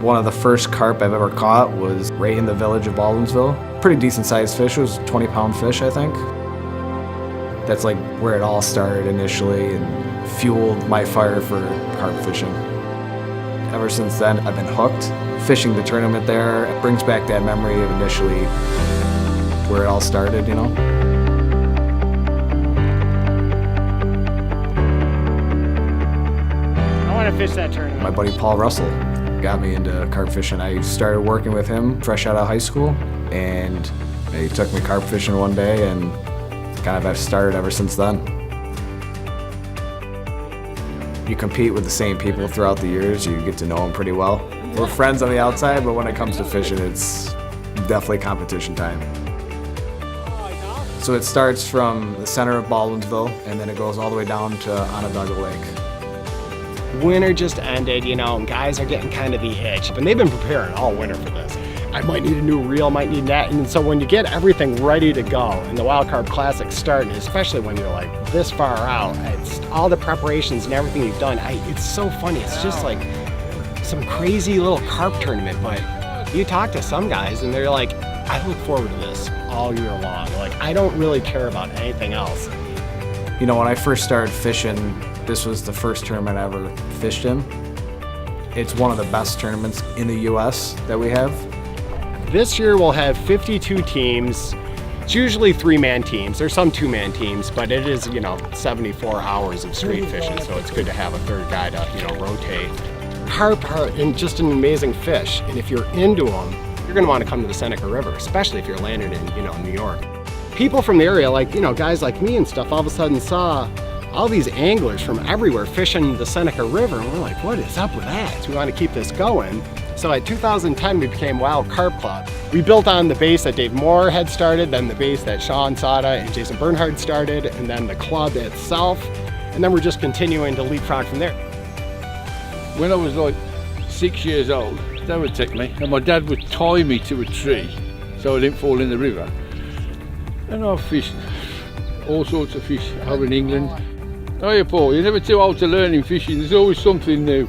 One of the first carp I've ever caught was right in the village of Baldwinsville. Pretty decent sized fish. It was a 20-pound fish, I think. That's like where it all started initially and fueled my fire for carp fishing. Ever since then, I've been hooked. Fishing the tournament there brings back that memory of initially where it all started, you know? I want to fish that tournament. My buddy Paul Russell got me into carp fishing. I started working with him fresh out of high school, and he took me carp fishing one day, and kind of have started ever since then. You compete with the same people throughout the years, you get to know them pretty well. We're friends on the outside, but when it comes to fishing, it's definitely competition time. So it starts from the center of Baldwinsville, and then it goes all the way down to Onondaga Lake. Winter just ended, you know, and guys are getting kind of the itch, and they've been preparing all winter for this. I might need a new reel, might need that, and so when you get everything ready to go, and the Wild Carp Classic starting, especially when you're like this far out, it's all the preparations and everything you've done, it's so funny. It's just like some crazy little carp tournament, but you talk to some guys and they're like, I look forward to this all year long. Like, I don't really care about anything else. You know, when I first started fishing, this was the first tournament I ever fished in. It's one of the best tournaments in the US that we have. This year we'll have 52 teams. It's usually 3-man teams. There's some 2-man teams, but it is, you know, 74 hours of straight fishing, so it's good to have a third guy to, you know, rotate. Carp are just an amazing fish, and if you're into them, you're gonna want to come to the Seneca River, especially if you're landed in, you know, New York. People from the area, like, you know, guys like me and stuff, all of a sudden saw all these anglers from everywhere fishing the Seneca River, and we're like, what is up with that? So we want to keep this going. So at 2010, we became Wild Carp Club. We built on the base that Dave Moore had started, then the base that Sean Sada and Jason Bernhard started, and then the club itself, and then we're just continuing to leapfrog from there. When I was like 6 years old, Dad would take me, and my dad would tie me to a tree so I didn't fall in the river. And I've fished all sorts of fish over in England. Oh yeah, Paul, you're never too old to learn in fishing. There's always something new.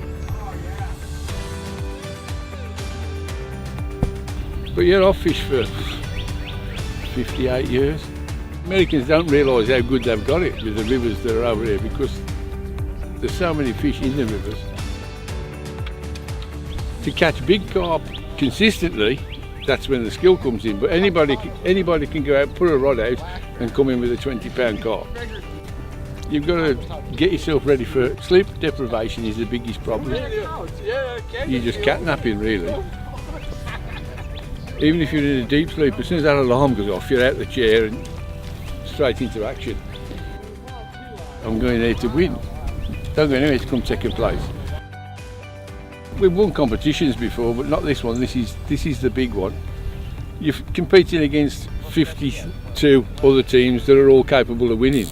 But yeah, I've fished for 58 years. Americans don't realise how good they've got it with the rivers that are over here, because there's so many fish in the rivers. To catch big carp consistently, that's when the skill comes in. But anybody can go out, put a rod out and come in with a 20-pound carp. You've got to get yourself ready for it. Sleep deprivation is the biggest problem. You're just catnapping, really. Even if you're in a deep sleep, as soon as that alarm goes off, you're out of the chair and straight into action. I'm going there to win. Don't go anywhere to come second place. We've won competitions before, but not this one. This is the big one. You're competing against 52 other teams that are all capable of winning.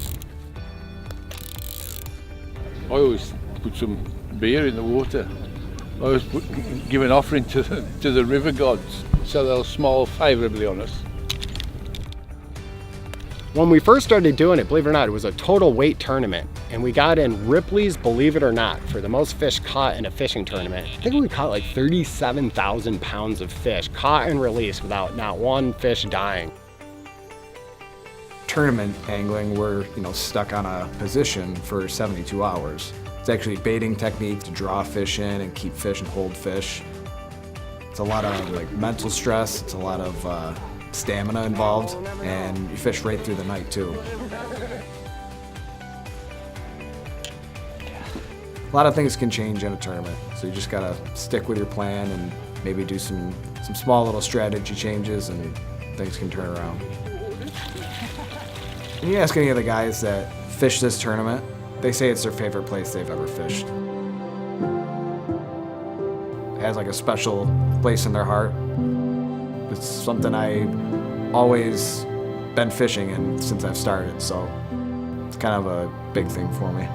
I always put some beer in the water. I always give an offering to the river gods, so they'll smile favourably on us. When we first started doing it, believe it or not, it was a total weight tournament. And we got in Ripley's, believe it or not, for the most fish caught in a fishing tournament. I think we caught like 37,000 pounds of fish caught and released without not one fish dying. Tournament angling, we're, you know, stuck on a position for 72 hours. It's actually baiting technique to draw fish in and keep fish and hold fish. It's a lot of like mental stress, it's a lot of stamina involved, and you fish right through the night too. A lot of things can change in a tournament, so you just gotta stick with your plan and maybe do some small little strategy changes, and things can turn around. When you ask any of the guys that fish this tournament, they say it's their favorite place they've ever fished. It has like a special place in their heart. It's something I always been fishing in since I've started, so it's kind of a big thing for me.